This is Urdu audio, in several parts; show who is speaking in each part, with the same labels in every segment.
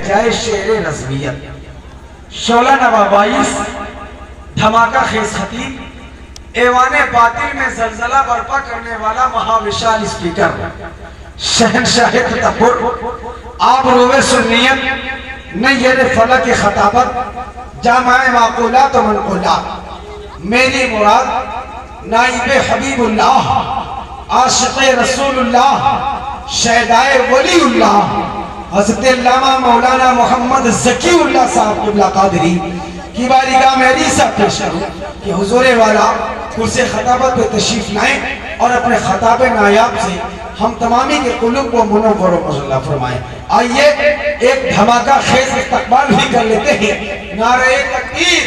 Speaker 1: جائے شعر رضویت، شعلہ نوا 22 دھماکہ خیز خطیب، ایوان باطل میں زلزلہ برپا کرنے والا مہاوشال اسپیکر، شہنشاہ تکبر، آب روے سنیت، نیر فلک خطابت، جامع معقولات و منقولات، میری مراد نائب حبیب اللہ، عاشق رسول اللہ، شہدائے ولی اللہ، حضرت علامہ مولانا محمد ذکی اللہ صاحب قبلہ قادری کی بارگاہ میں عریضہ پیش کروں کہ حضور والا کرسی خطابت پہ تشریف لائیں اور اپنے خطاب نایاب سے ہم تمامی کے قلوب کو منور و مزلہ فرمائیں۔ آئیے ایک دھماکہ خیز استقبال بھی کر لیتے ہیں۔ نعرہ تکبیر،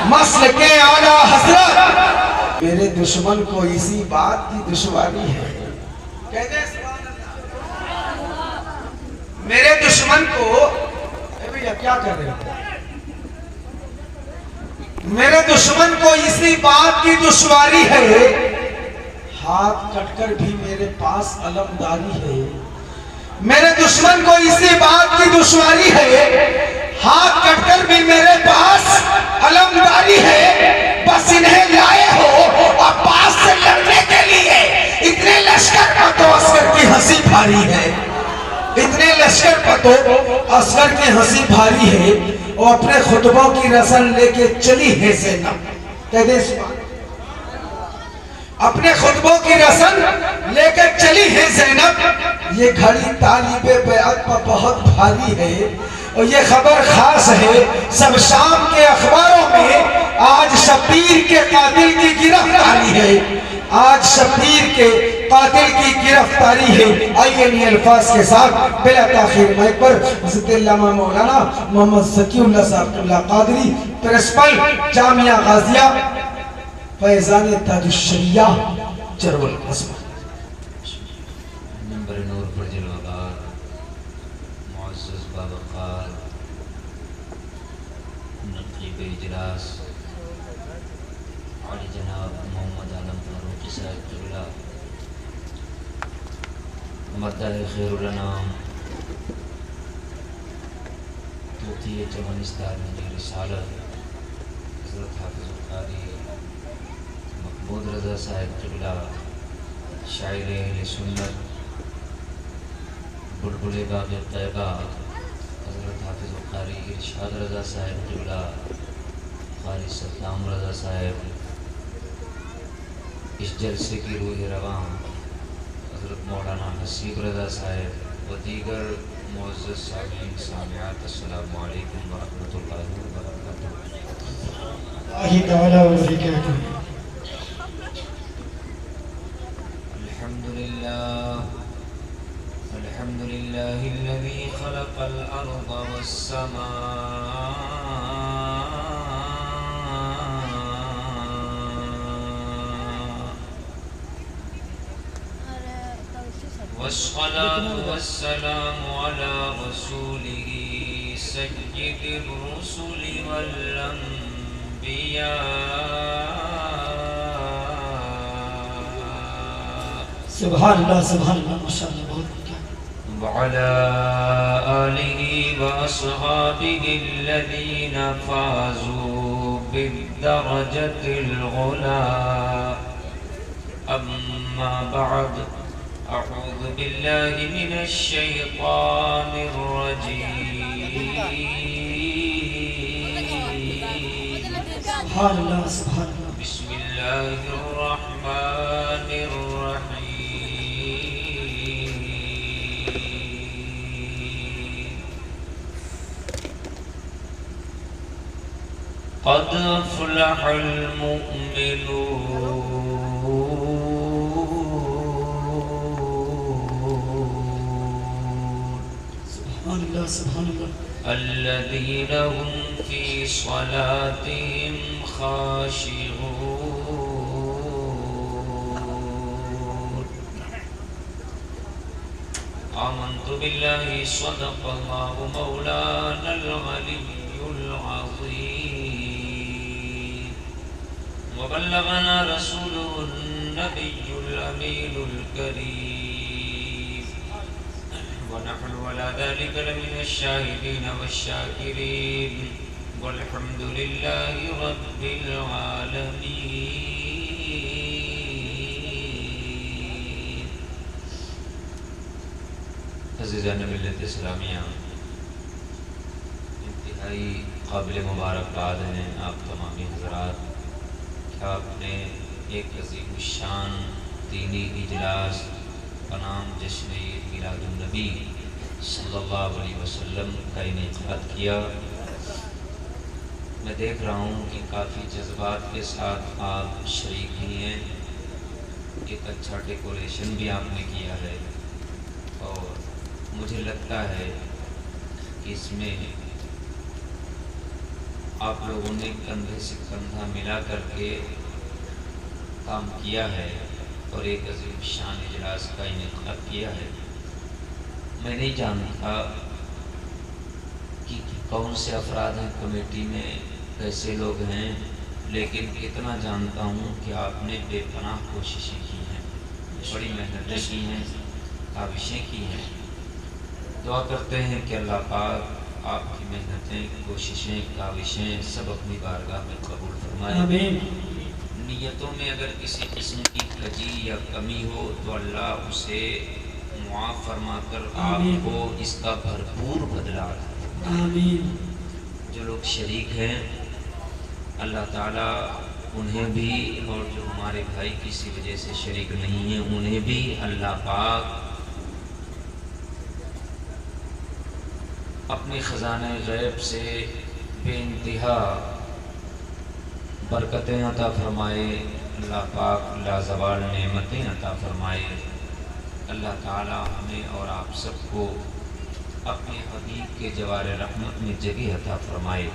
Speaker 1: مسلک اعلی حضرت، میرے دشمن کو اسی بات کی دشواری ہے، کہتے ہیں سبحان اللہ، میرے دشمن کو، اے بھئی کیا کر رہے ہو؟ میرے دشمن کو اسی بات کی دشواری ہے، ہاتھ کٹ کر بھی میرے پاس علمداری ہے، میرے دشمن کو اسی بات کی دشواری ہے، ہاتھ کٹ کر بھی میرے پاس علمداری ہے، بس انہیں لائے ہو عباس سے لڑنے کے لیے، اتنے لشکر پر تو عسکر کی ہنسی بھاری ہے، اتنے لشکر پر تو عسکر کی ہنسی بھاری ہے، وہ اپنے خطبوں کی رسل لے کے چلی ہے زینب، کہہ دیں سبحان، اپنے خطبوں کی رسل لے کے چلی ہے زینب، یہ گھڑی طالب بیعت پر بہت بھاری ہے، اور یہ خبر خاص ہے سب شام کے اخباروں میں، آج شبیر کے قاتل کی گرفتاری ہے، آج شبیر کے قاتل کی گرفتاری ہے۔ آئیے انہی الفاظ کے ساتھ بلا تاخیر مائک پر حضرت علامہ مولانا محمد ذکی اللہ صاحب قبلہ قادری، پرنسپل جامعہ غازیہ، فیضان تاج الشریعہ، چرول قسمہ۔
Speaker 2: نمبر نور پر جلوگار معزز بابقار نقیب اجلاس عالی جناب محمد عالم فاروقی صاحب قبلہ، مدہ خیر الانام، توتی چمنستان میں رسالت حضرت حافظ القاری محمود رضا صاحب قبلہ، شاعر اہل سنت بلبل باغ طیبہ حضرت حافظ القاری ارشاد رضا صاحب قبلہ، قاری ستام رضا صاحب، اس جلسے کی روح رواں حضرت مولانا حسیب رضا صاحب و دیگر معزز سامعین سامعات، السلام علیکم ورحمۃ اللہ وبرکاتہ۔
Speaker 3: اللہ تعالیٰ وبرکاتہ۔
Speaker 2: الحمد لله الذي خلق الأرض والسماء والصلاة والسلام على رسوله سيد الرسل والأنبياء
Speaker 3: سبحان اللہ ماشاءاللہ بہت
Speaker 2: وعلى آله وأصحابه الذين فازوا بالدرجة العلى، أما بعد، أعوذ بالله من الشيطان الرجيم،
Speaker 3: سبحان اللہ
Speaker 2: بسم الله الرحمن الرحيم، قد أفلح المؤمنون
Speaker 3: سبحان اللہ
Speaker 2: الذين هم في صلاتهم خاشعون، آمنت بالله صدق الله مولانا العلي العظيم، وبلغنا رسوله النبي الأمين الكريم، ونحن على ذلك لمن الشاهدين والشاكرين والحمد لله رب العالمين. عزیزان ملت اسلامیہ، انتہائی قابل مبارکباد ہیں آپ تمامی حضرات کہ آپ نے ایک عظیم الشان دینی اجلاس بنام جشن عید میلاد النبی صلی اللہ علیہ وسلم کا انعقاد کیا. میں دیکھ رہا ہوں کہ کافی جذبات کے ساتھ آپ شریک بھی ہیں. ایک اچھا ڈیکوریشن بھی آپ نے کیا ہے اور مجھے لگتا ہے کہ اس میں آپ لوگوں نے کندھے سے کندھا ملا کر کے کام کیا ہے اور ایک عظیم شان اجلاس کا انعقاد کیا ہے. میں نہیں جانتا کہ کون سے افراد ہیں کمیٹی میں، کیسے لوگ ہیں، لیکن اتنا جانتا ہوں کہ آپ نے بے پناہ کوششیں کی ہیں، بڑی محنتیں کی ہیں، کاوشیں کی ہیں. دعا کرتے ہیں کہ اللہ پاک آپ کی محنتیں، کوششیں، کاوشیں سب اپنی بارگاہ میں قبول فرمائے.
Speaker 3: آمین.
Speaker 2: نیتوں میں اگر کسی قسم کی کجی یا کمی ہو تو اللہ اسے معاف فرما کر آپ کو اس کا بھرپور بدلہ عطا فرمائے.
Speaker 3: آمین.
Speaker 2: جو لوگ شریک ہیں اللہ تعالیٰ انہیں بھی، اور جو ہمارے بھائی کسی وجہ سے شریک نہیں ہیں انہیں بھی اللہ پاک اپنے خزانہ غیب سے بے انتہا برکتیں عطا فرمائے. اللہ پاک لازوال نعمتیں عطا فرمائے. اللہ تعالی ہمیں اور آپ سب کو اپنے حبیب کے جوار رحمت میں جگہ عطا فرمائے.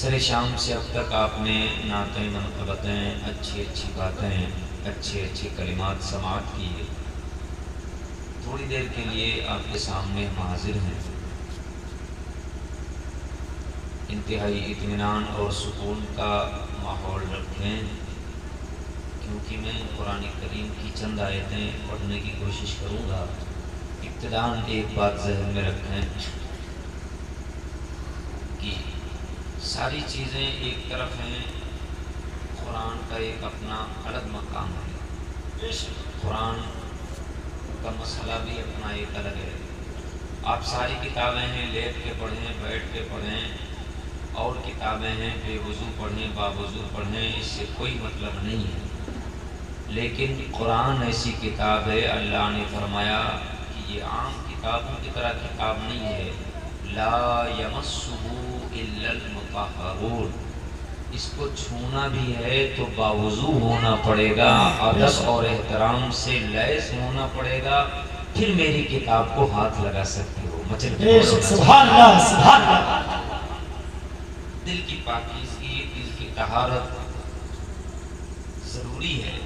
Speaker 2: سر شام سے اب تک آپ نے نعتیں، منقبتیں، اچھی اچھی باتیں، اچھے اچھے کلمات سماعت کیے. تھوڑی دیر کے لیے آپ کے سامنے ہم حاضر ہیں. انتہائی اطمینان اور سکون کا ماحول رکھیں، کیونکہ میں قرآن کریم کی چند آیتیں پڑھنے کی کوشش کروں گا. ابتداءً ایک بات ذہن میں رکھیں کہ ساری چیزیں ایک طرف ہیں، قرآن کا ایک اپنا الگ مقام ہے. قرآن کا مسئلہ بھی اپنا ایک الگ ہے. آپ ساری کتابیں ہیں لیٹ کے پڑھیں، بیٹھ کے پڑھیں، اور کتابیں ہیں بے وضو پڑھیں، باوضو پڑھیں، اس سے کوئی مطلب نہیں ہے. لیکن قرآن ایسی کتاب ہے، اللہ نے فرمایا کہ یہ عام کتابوں کی طرح کتاب نہیں ہے. لا یمسہ الا المطہرون. اس کو چھونا بھی ہے تو باوضو ہونا پڑے گا، ادب اور احترام سے لیس ہونا پڑے گا، پھر میری کتاب کو ہاتھ لگا سکتے ہو. مچل کے
Speaker 3: سبحان اللہ، سبحان اللہ.
Speaker 2: دل کی پاکیزگی، دل کی طہارت ضروری ہے.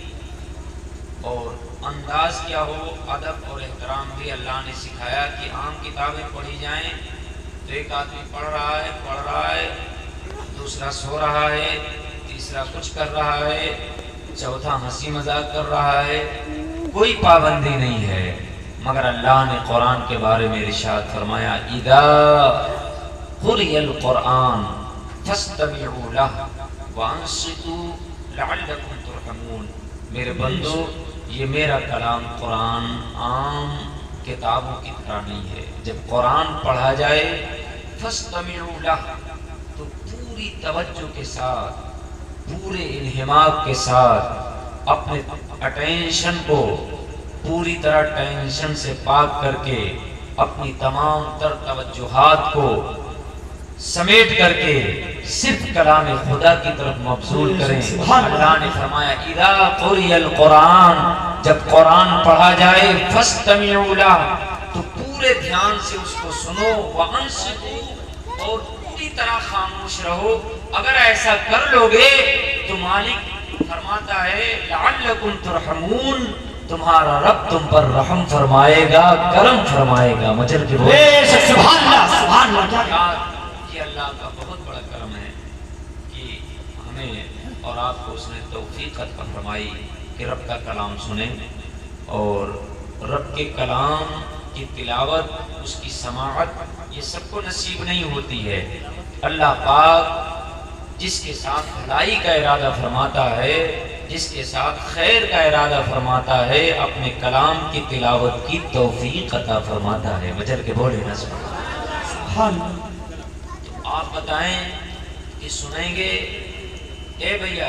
Speaker 2: اور انداز کیا ہو، ادب اور احترام بھی اللہ نے سکھایا کہ عام کتابیں پڑھی جائیں تو ایک آدمی پڑھ رہا ہے، دوسرا سو رہا ہے، تیسرا کچھ کر رہا ہے، چوتھا ہنسی مذاق کر رہا ہے، کوئی پابندی نہیں ہے. مگر اللہ نے قرآن کے بارے میں ارشاد فرمایا اذا قرئ القرآن فاستمعوا له وانصتوا لعلكم ترحمون. میرے بندو، یہ میرا کلام قرآن عام کتابوں کی طرح نہیں ہے. جب قرآن پڑھا جائے فاستمعوا له تو پوری توجہ کے ساتھ، پورے انہماک کے ساتھ اپنے اٹینشن کو پوری طرح ٹینشن سے پاک کر کے اپنی تمام تر توجہات کو سمیٹ کر کے صرف کلام خدا کی طرف مبذول کریں. اللہ نے فرمایا اذا قرئ القرآن، جب قرآن پڑھا جائے فاستمعوا له تو پورے دھیان سے اس کو سنو، وانصتوا اور پوری طرح خاموش رہو. اگر ایسا کر لوگے تو مالک فرماتا ہے لعلکم ترحمون، تمہارا رب تم پر رحم فرمائے گا، کرم فرمائے گا. مجر کے بول
Speaker 3: سبحان اللہ، سبحان اللہ.
Speaker 2: یہ اللہ کا بہت بڑا کرم ہے کہ ہمیں اور آپ کو اس نے توفیق عطا فرمائی کہ رب کا کلام سنیں اور رب کے کلام کی تلاوت، اس کی سماعت، یہ سب کو نصیب نہیں ہوتی ہے۔ اللہ پاک جس کے ساتھ بھلائی کا ارادہ فرماتا ہے، جس کے ساتھ خیر کا ارادہ فرماتا ہے، اپنے کلام کی تلاوت کی توفیق عطا فرماتا ہے۔ بجر کے بولے نہ
Speaker 3: سبحان اللہ۔
Speaker 2: تو آپ بتائیں کہ سنیں گے؟ اے بھیا،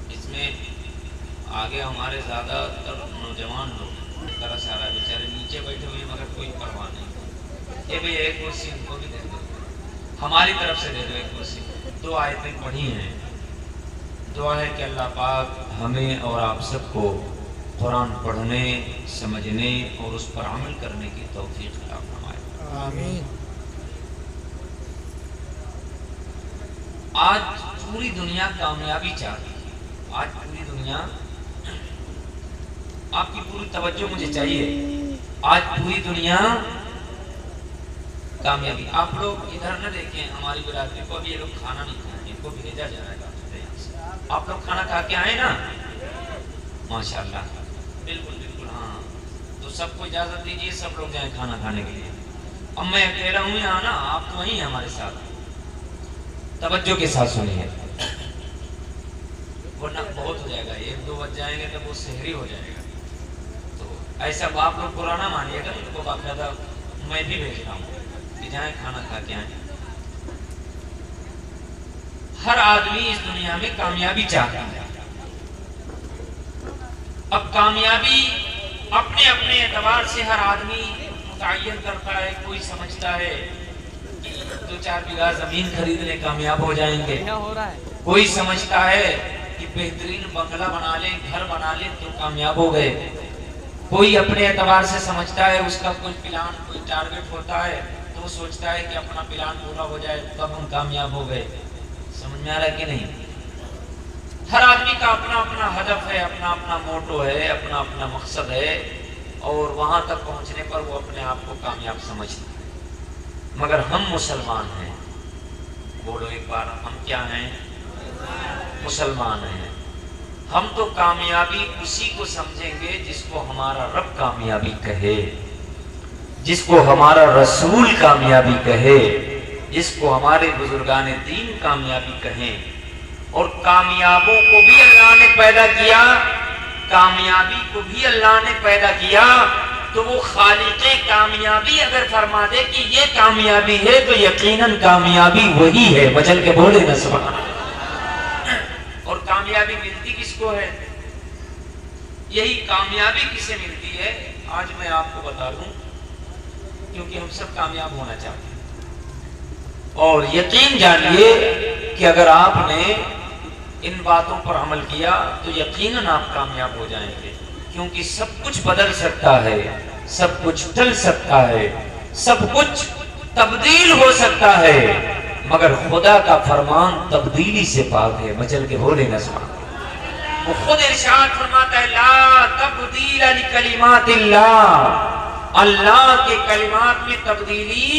Speaker 2: اس میں آگے ہمارے زیادہ تر نوجوان لوگ طرح سے آ رہا ہے، بیچارے نیچے بیٹھے ہوئے مگر کوئی پرواہ نہیں۔ اے بھیا ایک کرسی ان کو بھی دے دو، ہماری طرف سے دے دو ایک کرسی۔ 2 آیتیں پڑھی ہیں، دعا ہے کہ اللہ پاک ہمیں اور آپ سب کو قرآن پڑھنے، سمجھنے اور اس پر عمل کرنے کی توفیق عطا فرمائے۔
Speaker 3: آمین۔
Speaker 2: آج پوری دنیا کامیابی چاہتی ہے، آج پوری دنیا، آپ کی پوری توجہ مجھے چاہیے، آج پوری دنیا کامیابی۔ آپ لوگ ادھر نہ دیکھیں، ہماری برادری کو ابھی یہ لوگ کھانا نہیں کھائیں، ان کو بھیجا جا رہا ہے ڈاکٹر کے یہاں سے۔ آپ لوگ کھانا کھا کے آئے نا؟ ماشاءاللہ، بالکل بالکل، ہاں۔ تو سب کو اجازت دیجیے، سب لوگ جائیں کھانا کھانے کے لیے۔ اب میں اکیلا ہوں یہاں نا، آپ تو وہیں ہیں ہمارے ساتھ، توجہ کے ساتھ سنیے، ورنہ بہت ہو جائے گا، 1-2 بج جائیں گے تب وہ سحری ہو جائے گا۔ تو ایسا آپ لوگ برا نہ مانیے گا، ان کو باقاعدہ میں بھی بھیج رہا ہوں کہ جائیں کھانا کھا کے آئیں۔ ہر آدمی اس دنیا میں کامیابی چاہتا ہے۔ اب کامیابی اپنے اپنے اعتبار سے ہر آدمی متعین کرتا ہے۔ کوئی سمجھتا ہے کہ 2-4 بیگھہ زمین خرید لے کامیاب ہو جائیں گے، کوئی سمجھتا ہے کہ بہترین بنگلہ بنا لے، گھر بنا لے تو کامیاب ہو گئے، کوئی اپنے اعتبار سے سمجھتا ہے، اس کا کوئی پلان، کوئی ٹارگٹ ہوتا ہے تو وہ سوچتا ہے کہ اپنا پلان پورا ہو جائے تب ہم کامیاب ہو گئے۔ سمجھ میں آ رہا ہے کہ نہیں؟ ہر آدمی کا اپنا اپنا ہدف ہے، اپنا اپنا موٹو ہے، اپنا اپنا مقصد ہے، اور وہاں تک پہنچنے پر وہ اپنے آپ کو کامیاب سمجھتا ہے۔ مگر ہم مسلمان ہیں، بولو ایک بار، ہم کیا ہیں؟ مسلمان ہیں۔ ہم تو کامیابی اسی کو سمجھیں گے جس کو ہمارا رب کامیابی کہے، جس کو ہمارا رسول کامیابی کہے، جس کو ہمارے بزرگان دین کامیابی کہیں۔ اور کامیابوں کو بھی اللہ نے پیدا کیا، کامیابی کو بھی اللہ نے پیدا کیا، تو وہ خالق کامیابی اگر فرما دے کہ یہ کامیابی ہے تو یقیناً کامیابی وہی ہے۔ بچل کے بولے نا سبحان اللہ۔ اور کامیابی ملتی کس کو ہے؟ یہی کامیابی کسے ملتی ہے آج میں آپ کو بتا دوں، کیونکہ ہم سب کامیاب ہونا چاہتے ہیں۔ اور یقین جانیے کہ اگر آپ نے ان باتوں پر عمل کیا تو یقیناً آپ کامیاب ہو جائیں گے، کیونکہ سب کچھ بدل سکتا ہے، سب کچھ ٹل سکتا ہے، سب کچھ تبدیل ہو سکتا ہے، مگر خدا کا فرمان تبدیلی سے پاک ہے۔ مچل کے بولے نہ سبحان اللہ۔ وہ خود ارشاد فرماتا ہے، لا تبدیل لکلمات اللہ، اللہ کے کلمات میں تبدیلی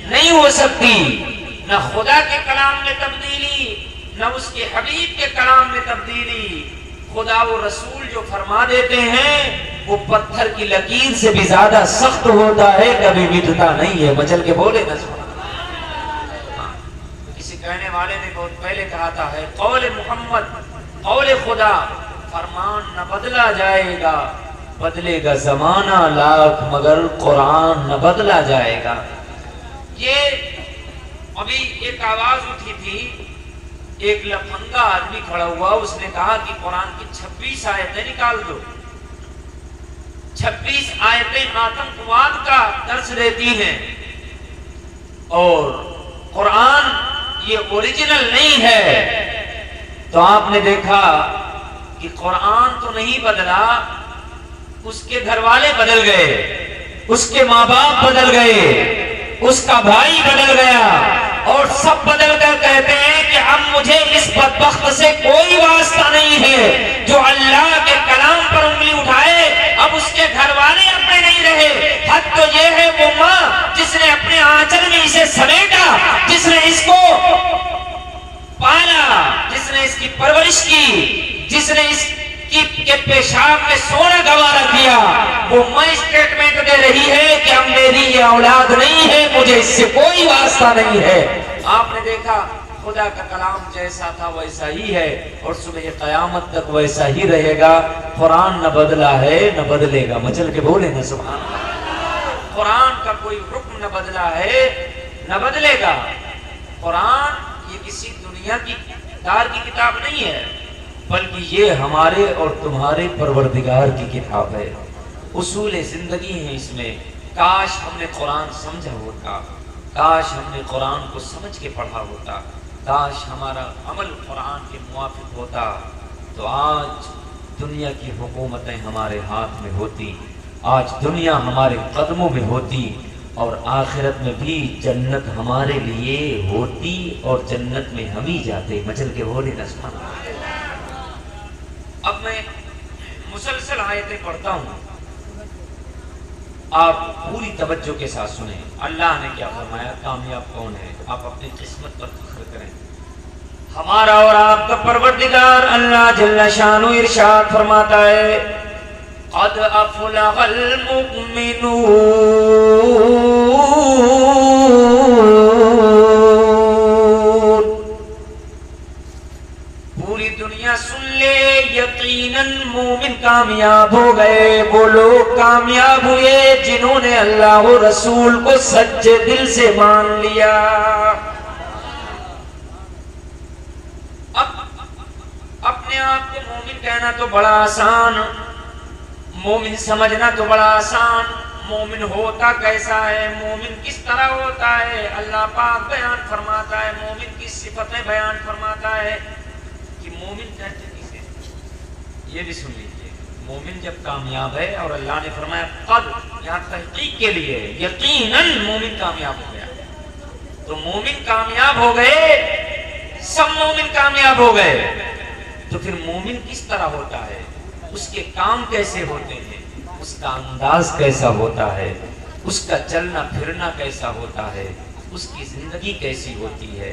Speaker 2: نہیں ہو سکتی، نہ خدا کے کلام میں تبدیلی، نہ اس کے حبیب کے کلام میں تبدیلی۔ خدا و رسول جو فرما دیتے ہیں وہ پتھر کی لکیر سے بھی زیادہ سخت ہوتا ہے، کبھی مٹتا نہیں ہے۔ مچل کے بولے نہ کسی کہنے والے نے بہت پہلے کہا تھا، ہے قول محمد قول خدا، فرمان نہ بدلا جائے گا، بدلے گا زمانہ لاکھ مگر قرآن نہ بدلا جائے گا۔ یہ ابھی ایک آواز اٹھی تھی، ایک لفنگا آدمی کھڑا ہوا، اس نے کہا کہ قرآن کی 26 آیتیں نکال دو۔ 26 آیتیں آتنکواد کا درس دیتی ہیں، اور قرآن یہ اوریجنل نہیں ہے۔ تو آپ نے دیکھا کہ قرآن تو نہیں بدلا، اس کے گھر والے بدل گئے، اس کے ماں باپ بدل گئے، اس کا بھائی بدل گیا، اور سب بدل کر کہتے ہیں کہ اب مجھے اس بدبخت سے کوئی واسطہ نہیں ہے جو اللہ کے کلام پر انگلی اٹھائے۔ اب اس کے گھر والے اپنے نہیں رہے، حد تو یہ ہے وہ ماں جس نے اپنے آنچل میں اسے سمیٹا، جس نے اس کو پالا، جس نے اس کی پرورش کی، جس نے اس کی کے پیشاب میں سونا گوارا کیا، وہ میں اسٹیٹمنٹ دے رہی ہے کہ اب میری یہ اولاد نہیں ہے، مجھے اس سے کوئی واسطہ نہیں ہے۔ آپ نے دیکھا خدا کا کلام جیسا تھا ویسا ہی ہے، اور صبح قیامت تک ویسا ہی رہے گا۔ قرآن نہ بدلا ہے نہ بدلے گا، مچل کے بولے نا سبحان اللہ۔ قرآن کا کوئی حکم نہ بدلا ہے نہ بدلے گا۔ قرآن یہ کسی دنیا کی دار کی کتاب نہیں ہے، بلکہ یہ ہمارے اور تمہارے پروردگار کی کتاب ہے۔ اصول زندگی ہیں اس میں۔ کاش ہم نے قرآن سمجھا ہوتا، کاش ہم نے قرآن کو سمجھ کے پڑھا ہوتا، کاش ہمارا عمل قرآن کے موافق ہوتا، تو آج دنیا کی حکومتیں ہمارے ہاتھ میں ہوتی، آج دنیا ہمارے قدموں میں ہوتی، اور آخرت میں بھی جنت ہمارے لیے ہوتی، اور جنت میں ہم ہی جاتے۔ مچل کے بولے نا سبحان اللہ۔ اب میں مسلسل آیتیں پڑھتا ہوں، آپ پوری توجہ کے ساتھ سنیں۔ اللہ نے کیا فرمایا، کامیاب کون ہے؟ آپ اپنی قسمت پر فخر کریں۔ ہمارا اور آپ کا پروردگار اللہ جل شانہ ارشاد فرماتا ہے، قد افلح المؤمنون۔ پوری دنیا سن لے، یقیناً مومن کامیاب ہو گئے، وہ لوگ کامیاب ہوئے جنہوں نے اللہ و رسول کو سچے دل سے مان لیا۔ اب اپنے آپ کو مومن کہنا تو بڑا آسان، مومن سمجھنا تو بڑا آسان۔ مومن ہوتا کیسا ہے، مومن کس طرح ہوتا ہے، اللہ پاک بیان فرماتا ہے، مومن کی صفتیں بیان فرماتا ہے کہ مومن کہتے کسے۔ یہ بھی سن لیجیے، مومن جب کامیاب ہے، اور اللہ نے فرمایا قد، یہاں تحقیق کے لیے، یقیناً مومن کامیاب ہو گیا، تو مومن کامیاب ہو گئے، سب مومن کامیاب ہو گئے، تو پھر مومن کس طرح ہوتا ہے، اس کے کام کیسے ہوتے ہیں، اس کا انداز کیسا ہوتا ہے، اس کا چلنا پھرنا کیسا ہوتا ہے، اس کی زندگی کیسی ہوتی ہے،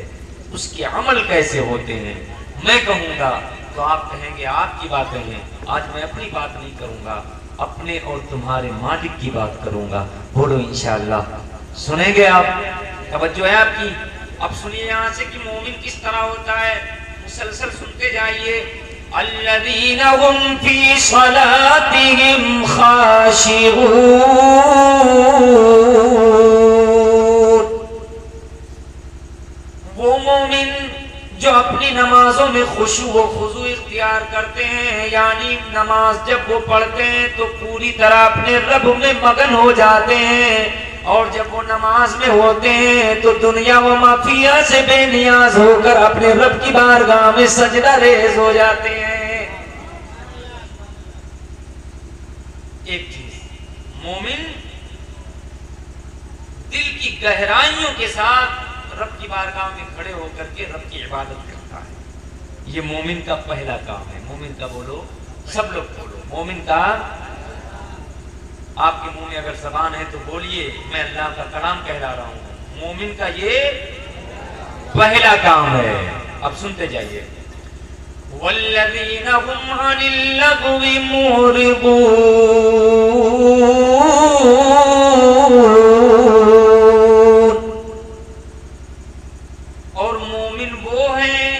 Speaker 2: اس کے عمل کیسے ہوتے ہیں۔ میں کہوں گا تو آپ کہیں گے آپ کی باتیں ہیں، آج میں اپنی بات نہیں کروں گا، اپنے اور تمہارے مالک کی بات کروں گا۔ بولو انشاءاللہ، سنیں گے آپ؟ توجہ ہے آپ کی؟ اب سنیے یہاں سے کہ مومن کس طرح ہوتا ہے، مسلسل سنتے جائیے۔ الذین هم فی صلاتهم خاشعون، وہ مومن جو اپنی نمازوں میں خشوع و خضوع اختیار کرتے ہیں، یعنی نماز جب وہ پڑھتے ہیں تو پوری طرح اپنے رب میں مگن ہو جاتے ہیں، اور جب وہ نماز میں ہوتے ہیں تو دنیا و مافیہ سے بے نیاز ہو کر اپنے رب کی بارگاہ میں سجدہ ریز ہو جاتے ہیں۔ ایک چیز، مومن دل کی گہرائیوں کے ساتھ رب کی بارگاہ میں کھڑے ہو کر کے رب کی عبادت کرتا ہے، یہ مومن کا پہلا کام ہے۔ مومن کا بولو، سب لوگ بولو، مومن کا، آپ کے منہ میں اگر زبان ہے تو بولیے، میں اللہ کا کلام کہلا رہا ہوں، مومن کا یہ پہلا کام ہے۔ اب سنتے جائیے، والذین هم عن اللغو معرضون، اور مومن وہ ہیں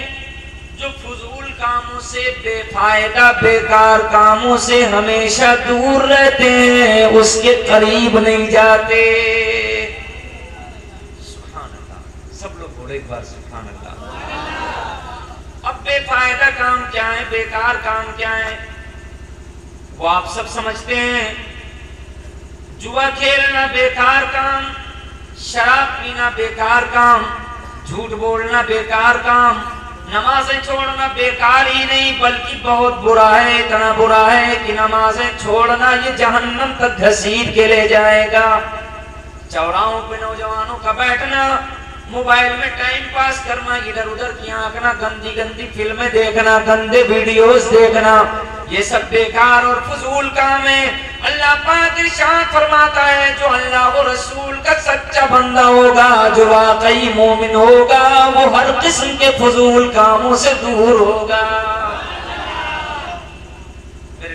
Speaker 2: جو فضول کاموں سے، بے فائدہ بیکار کاموں سے ہمیشہ دور رہتے ہیں، اس کے قریب نہیں جاتے۔ سبحان اللہ، سب لوگ بولے ایک بار سبحان اللہ۔ اب بے فائدہ کام کیا ہے، بیکار کام کیا ہے، وہ آپ سب سمجھتے ہیں۔ جوا کھیلنا بیکار کام، شراب پینا بیکار کام، جھوٹ بولنا بیکار کام، نمازیں چھوڑنا بیکار ہی نہیں بلکہ بہت برا ہے، اتنا برا ہے کہ نمازیں چھوڑنا یہ جہنم تک گھسیٹ کے لے جائے گا۔ چوراہوں پہ نوجوانوں کا بیٹھنا، موبائل میں ٹائم پاس کرنا، ادھر ادھر کی آنکھنا، گندی گندی فلمیں دیکھنا، گندے ویڈیوز دیکھنا، یہ سب بیکار اور فضول کام ہے۔ اللہ پاک ارشاد فرماتا ہے، جو اللہ و رسول کا سچا بندہ ہوگا، جو واقعی مومن ہوگا، وہ ہر قسم کے فضول کاموں سے دور ہوگا۔ میرے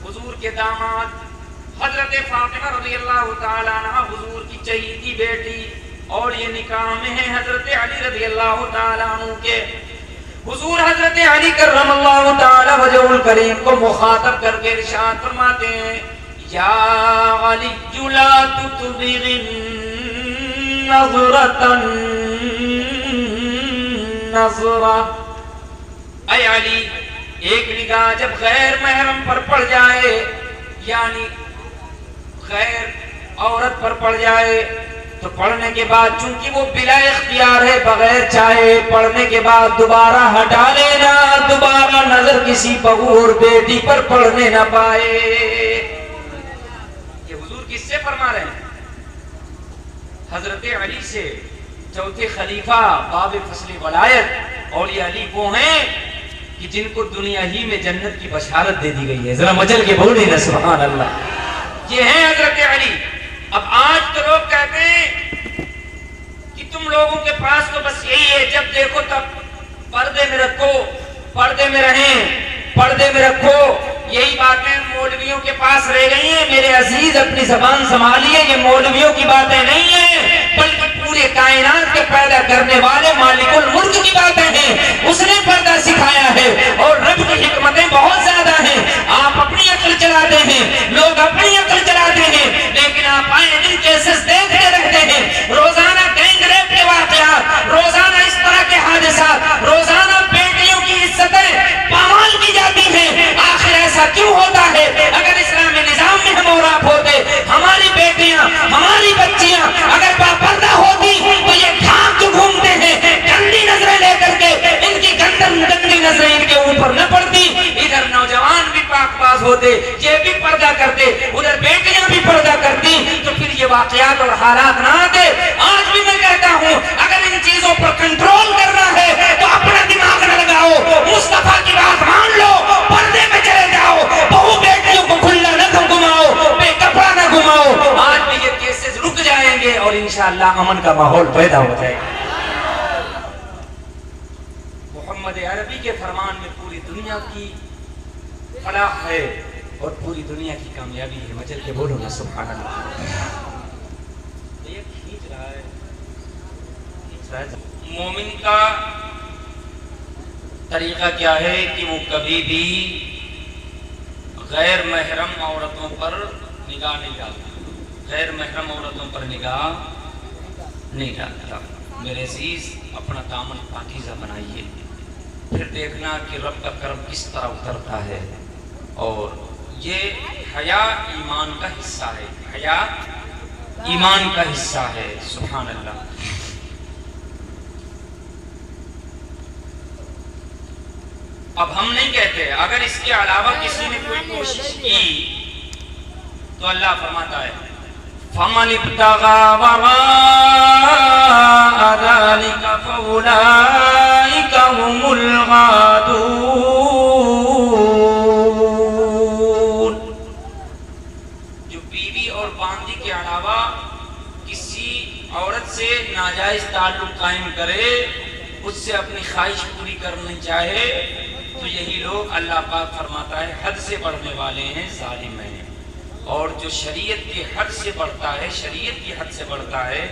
Speaker 2: حضور کے داماد حضرت فاطمہ رضی اللہ تعالی عنہ حضور کی چہیتی بیٹی اور یہ نکاح میں ہے حضرت علی رضی اللہ تعالی عنہ کے حضور حضرت علی کرم اللہ تعالی وجہ الکریم کو مخاطب کر کے ارشاد فرماتے ہیں یا علی لا تطبغ نظرة نظرہ اے علی ایک نگاہ جب غیر محرم پر پڑ جائے یعنی غیر عورت پر پڑ جائے تو پڑھنے کے بعد چونکہ وہ بلا اختیار ہے بغیر چاہے پڑھنے کے بعد دوبارہ ہٹا لینا دوبارہ نظر کسی بہو اور بیٹی پر پڑھنے نہ پائے یہ حضور کس سے فرما رہے ہیں حضرت علی سے چوتھے خلیفہ باب فصل ولایت اور یہ علی وہ ہیں کہ جن کو دنیا ہی میں جنت کی بشارت دے دی گئی ہے ذرا مچل کے بولیں نا سبحان اللہ یہ ہیں حضرت علی اب آج تو لوگ کہتے ہیں کہ تم لوگوں کے پاس تو بس یہی ہے جب دیکھو تب پردے میں رکھو پردے میں رہیں پردے میں رکھو یہی باتیں مولویوں کے پاس رہ گئی ہیں میرے عزیز اپنی زبان سنبھالیے یہ مولویوں کی باتیں نہیں ہیں بلکہ پورے کائنات کے پیدا کرنے والے مالک الملک کی باتیں ہیں اس نے پردہ سکھایا ہے اور رب کی حکمتیں بہت زیادہ ہیں آپ اپنی عقل چلاتے ہیں لوگ اپنی عقل چلاتے ہیں لیکن آپ آئے دن کیسز دیکھتے رہتے ہیں روزانہ گینگ ریپ کے واقعات روزانہ اس طرح کے حادثات روزانہ بیٹیوں کی عزتیں پامال کی جاتی ہیں آخر ایسا کیوں ہوتا ہے اگر اسلامی نظام میں ہم اور آپ ہوتے ہماری بیٹیاں ہماری بچیاں اگر باپردہ ہوتی تو یہ ڈھانک جو گھومتے ہیں گندی نظریں لے کر کے ان کی گندی نظریں ان کے اوپر نہ پڑتی ادھر نوجوان بھی پاک باز ہوتے یہ بھی پردہ کرتے ادھر بیٹیاں بھی پردہ کرتی تو پھر یہ واقعات اور حالات نہ آتے آج بھی میں کہتا ہوں اگر ان چیزوں پر کنٹرول کرنا ہے تو اپنا دماغ نہ لگاؤ مصطفیٰ کی بات مان لو پردے میں چلے جاؤ بہو بیٹیوں کو کھلا نہ گھماؤ بے کپڑا نہ گھماؤ آج بھی یہ کیسز رک جائیں گے اور انشاءاللہ امن کا ماحول پیدا ہو جائے گا محمد عربی کے فرمان میں پوری دنیا کی فلاح ہے اور پوری دنیا کی کامیابی ہے مچل کے بولو نا سبحان اللہ یہ کھینچ رہا ہے مومن کا طریقہ کیا ہے کہ وہ کبھی بھی غیر محرم عورتوں پر نگاہ نہیں ڈالتا غیر محرم عورتوں پر نگاہ نہیں ڈالتا میرے عزیز اپنا دامن پاکیزہ بنائیے پھر دیکھنا کہ رب کا کرم کس طرح اترتا ہے اور یہ حیا ایمان کا حصہ ہے حیا ایمان کا حصہ ہے سبحان اللہ اب ہم نہیں کہتے اگر اس کے علاوہ کسی نے کوئی کوشش کی تو اللہ فرماتا ہے فَمَنِ ابْتَغَى وَرَاءَ ذَلِكَ فَأُولَئِكَ هُمُ الْغَادُونَ جو بیوی اور باندی کے علاوہ کسی عورت سے ناجائز تعلق قائم کرے اس سے اپنی خواہش پوری کرنی چاہے تو یہی لوگ اللہ پاک فرماتا ہے حد سے بڑھنے والے ہیں ظالم ہیں اور جو شریعت کی حد سے بڑھتا ہے شریعت کی حد سے بڑھتا ہے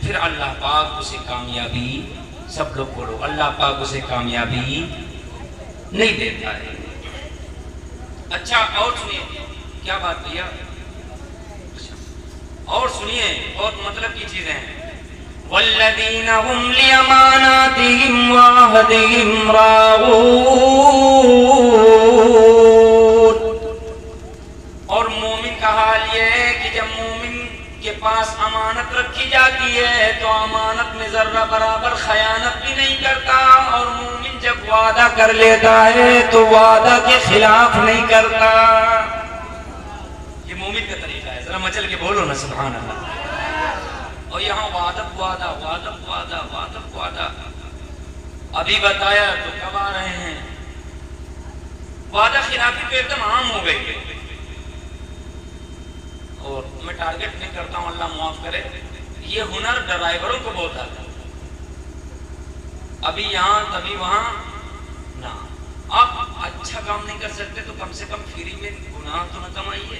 Speaker 2: پھر اللہ پاک اسے کامیابی سب لوگ بولو اللہ پاک اسے کامیابی نہیں دیتا ہے اچھا اور سنیے کیا بات کیا اور سنیے بہت مطلب کی چیزیں ہیں والذین هم لأماناتهم وعهدهم راعون اور مومن کا حال یہ ہے کہ جب مومن کے پاس امانت رکھی جاتی ہے تو امانت میں ذرہ برابر خیانت بھی نہیں کرتا اور مومن جب وعدہ کر لیتا ہے تو وعدہ کے خلاف نہیں کرتا یہ مومن کا طریقہ ہے ذرا مچل کے بولو نا سبحان اللہ اور یہاں وعدہ ابھی بتایا تو کب آ رہے ہیں وعدہ خلافی تو ایک دم عام ہو گئی اور میں ٹارگٹ نہیں کرتا ہوں اللہ معاف کرے یہ ہنر ڈرائیوروں کو بہت آتا ابھی یہاں تبھی وہاں آپ اچھا کام نہیں کر سکتے تو کم سے کم فری میں گناہ تو نہ کمائیے.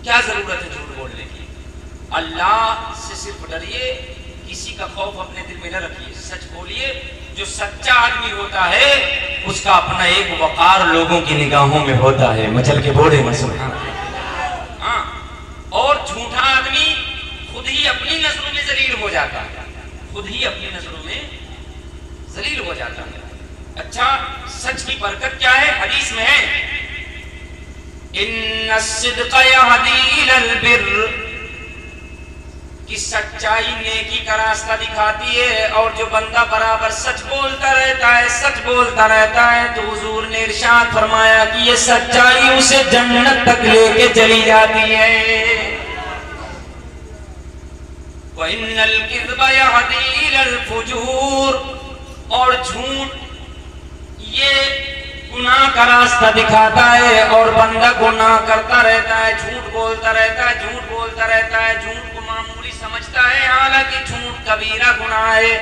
Speaker 2: کیا ضرورت ہے جھوٹ بولنے کی؟ اللہ سے صرف ڈریے, کسی کا خوف اپنے دل میں نہ رکھیے, سچ بولیے. جو سچا آدمی ہوتا ہے اس کا اپنا ایک وقار لوگوں کی نگاہوں میں ہوتا ہے. مچل کے بولے میں سبحان اللہ. ہاں, اور جھوٹا آدمی خود ہی اپنی نظروں میں ذلیل ہو جاتا ہے, خود ہی اپنی نظروں میں ذلیل ہو جاتا ہے. اچھا, سچ کی برکت کیا ہے؟ حدیث میں ہے ان الصدق یہدی الی البر, کہ سچائی نیکی کا راستہ دکھاتی ہے. اور جو بندہ برابر سچ بولتا رہتا ہے, سچ بولتا رہتا ہے, تو حضور نے ارشاد فرمایا کہ یہ سچائی اسے جنت تک لے کے چلی جاتی ہے. وَإِنَّ الْكِذْبَ يَهْدِي إِلَى الْفُجُورِ, اور جھوٹ یہ گناہ کا راستہ دکھاتا ہے. اور بندہ گناہ کرتا رہتا ہے, جھوٹ بولتا رہتا ہے, جھوٹ بولتا رہتا ہے, جھوٹ کو معمولی سمجھتا ہے, حالانکہ جھوٹ کبیرہ گناہ ہے.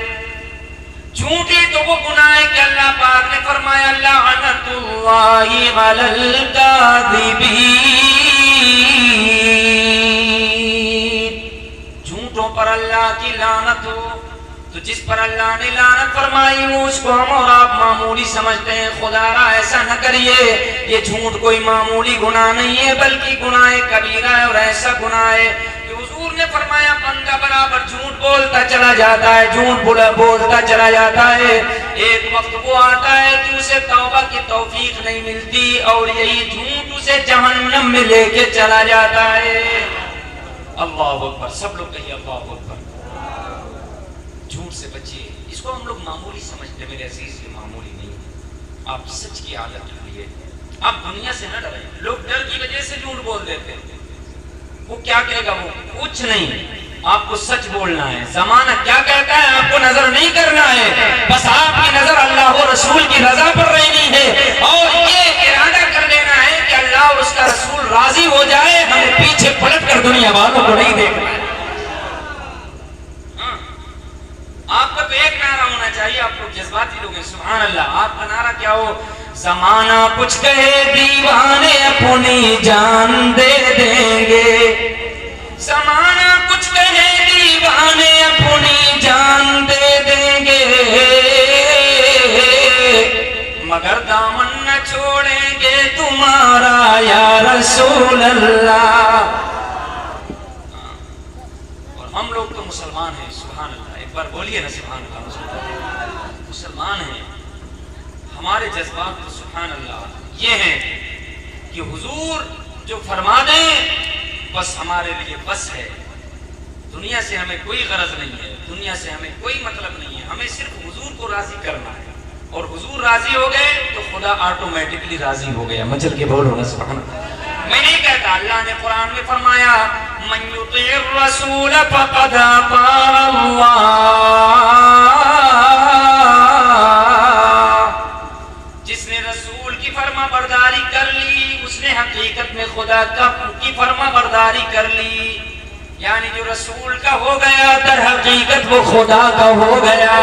Speaker 2: جھوٹ ہی تو وہ گناہ ہے کہ اللہ پاک نے فرمایا لعنت اللہ علی الکاذبین, جھوٹوں پر اللہ کی لعنت ہو. تو جس پر اللہ نے لعنت فرمائی ہو اس کو ہم اور آپ معمولی سمجھتے ہیں. خدا را ایسا نہ کریے, یہ جھوٹ کوئی معمولی گناہ نہیں ہے بلکہ گناہ کبیرہ ہے. اور ایسا گناہ ہے کہ حضور نے فرمایا بندہ برابر جھوٹ بولتا چلا جاتا ہے, جھوٹ بولتا چلا جاتا ہے, ایک وقت وہ آتا ہے کہ اسے توبہ کی توفیق نہیں ملتی اور یہی جھوٹ اسے جہنم میں لے کے چلا جاتا ہے. اللہ اکبر, سب لوگ کہیے اللہ اکبر. جھوٹ سے بچیے, اس کو ہم لوگ معمولی سمجھتے ہیں. میرے عزیز یہ معمولی نہیں, آپ سچ کی عادت رکھیے. آپ دنیا سے نہ ڈریں. لوگ ڈر کی وجہ سے جھوٹ بول دیتے ہیں. وہ کیا کہے گا, وہ کچھ نہیں, آپ کو سچ بولنا ہے. زمانہ کیا کہتا ہے آپ کو نظر نہیں کرنا ہے, بس آپ کی نظر اللہ و رسول کی رضا پر رہنی ہے. اور یہ ارادہ کر لینا ہے کہ اللہ اور اس کا رسول راضی ہو جائے, ہمیں پیچھے پلٹ کر دنیا والوں کو نہیں دیکھنا ہے. آپ کا تو ایک نعرہ ہونا چاہیے, آپ لوگ جذباتی لوگ ہیں, سبحان اللہ. آپ کا نعرہ کیا ہو, زمانہ کچھ کہے دیوانے اپنی جان دے دیں گے, زمانہ کچھ کہے دیوانے اپنی جان دے دیں گے, مگر دامن نہ چھوڑیں گے تمہارا یا رسول اللہ. اور ہم لوگ تو مسلمان ہیں, سبحان اللہ. ایک بار بولیے نا سبحان اللہ. مسلمان ہیں, ہمارے جذبات تو سبحان اللہ یہ ہیں کہ حضور جو فرما دیں بس ہمارے لیے بس ہے. دنیا سے ہمیں کوئی غرض نہیں ہے, دنیا سے ہمیں کوئی مطلب نہیں ہے, ہمیں صرف حضور کو راضی کرنا ہے. اور حضور راضی ہو گئے تو خدا آٹومیٹکلی راضی ہو گیا. مچل کے بولو نا سبحان اللہ. میں نہیں کہتا, اللہ نے قرآن میں فرمایا من یطع الرسول فقد اطاع اللہ, جس نے رسول کی فرما برداری کر لی اس نے حقیقت میں خدا کی فرما برداری کر لی. یعنی جو رسول کا ہو گیا در حقیقت وہ خدا کا ہو گیا.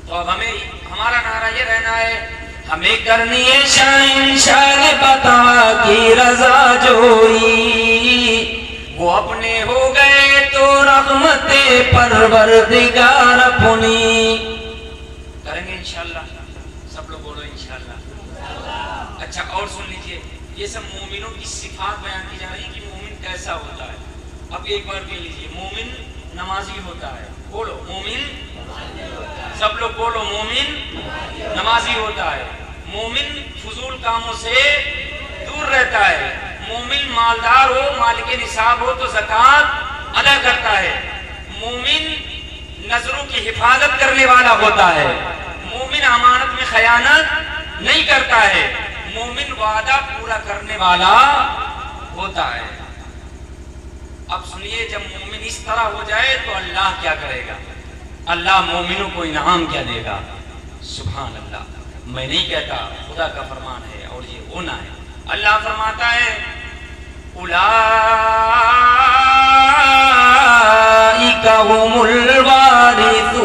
Speaker 2: تو اب ہمیں ہمارا نعرہ یہ رہنا ہے, ہمیں کرنی ہے شاہنشاہ بتا کی رضا جوئی, وہ اپنے ہو گئے تو رحمت پروردگار اپنی. کریں گے انشاءاللہ, سب لوگ بولو انشاءاللہ. اچھا اور سن لیجئے, یہ سب مومنوں کی صفات بیان کی جا رہی ہے کہ مومن کیسا ہوتا ہے. اب ایک بار کہہ لیجئے, مومن نمازی ہوتا ہے. بولو مومن, سب لوگ بولو مومن نمازی ہوتا ہے. مومن فضول کاموں سے دور رہتا ہے. مومن مالدار ہو, مالک نصاب ہو تو زکوٰۃ ادا کرتا ہے. مومن نظروں کی حفاظت کرنے والا ہوتا ہے. مومن امانت میں خیانت نہیں کرتا ہے. مومن وعدہ پورا کرنے والا ہوتا ہے. اب سنیے, جب مومن اس طرح ہو جائے تو اللہ کیا کرے گا, اللہ مومنوں کو انعام کیا دے گا. سبحان اللہ. میں نہیں کہتا, خدا کا فرمان ہے اور یہ ہونا ہے. اللہ فرماتا ہے اولئک هم الوارثون,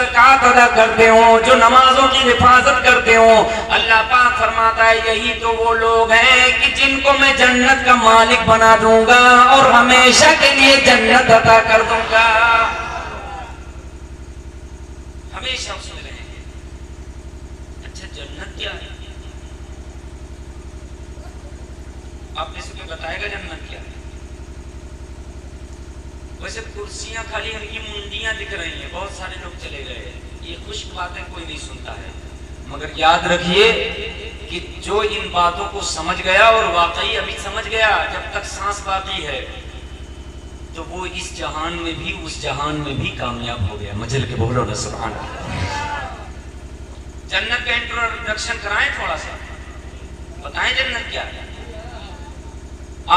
Speaker 2: زکات ادا کرتے ہوں، جو نمازوں کی حفاظت کرتے ہوں، اللہ پاک فرماتا ہے یہی تو وہ لوگ ہیں کہ جن کو میں جنت کا مالک بنا دوں گا اور ہمیشہ کے لیے جنت عطا کر دوں گا. ہمیشہ اس میں رہیں گے. اچھا جنت کیا ہے؟ آپ نے سب کو بتائے گا جنت کیا ہے؟ ویسے کرسیاں خالی ان کی منڈیاں دکھ رہی ہیں، بہت سارے لوگ چلے گئے، یہ خشک باتیں کوئی نہیں سنتا ہے. مگر یاد رکھیے کہ جو ان باتوں کو سمجھ گیا اور واقعی ابھی سمجھ گیا، جب تک سانس باقی ہے تو وہ اس جہان میں بھی اس جہان میں بھی کامیاب ہو گیا. مجل کے بولو نا سبحان اللہ. جنت کا انٹروڈکشن کرائیں، تھوڑا سا بتائیں جنت کیا ہے.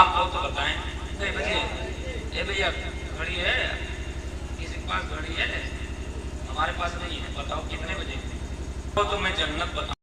Speaker 2: آپ کو تو بتائیں. اے بھیا گھڑی ہے؟ کسی کے پاس گھڑی ہے؟ ہمارے پاس نہیں ہے. بتاؤ کتنے بجے؟ تو میں جنت بتاؤں.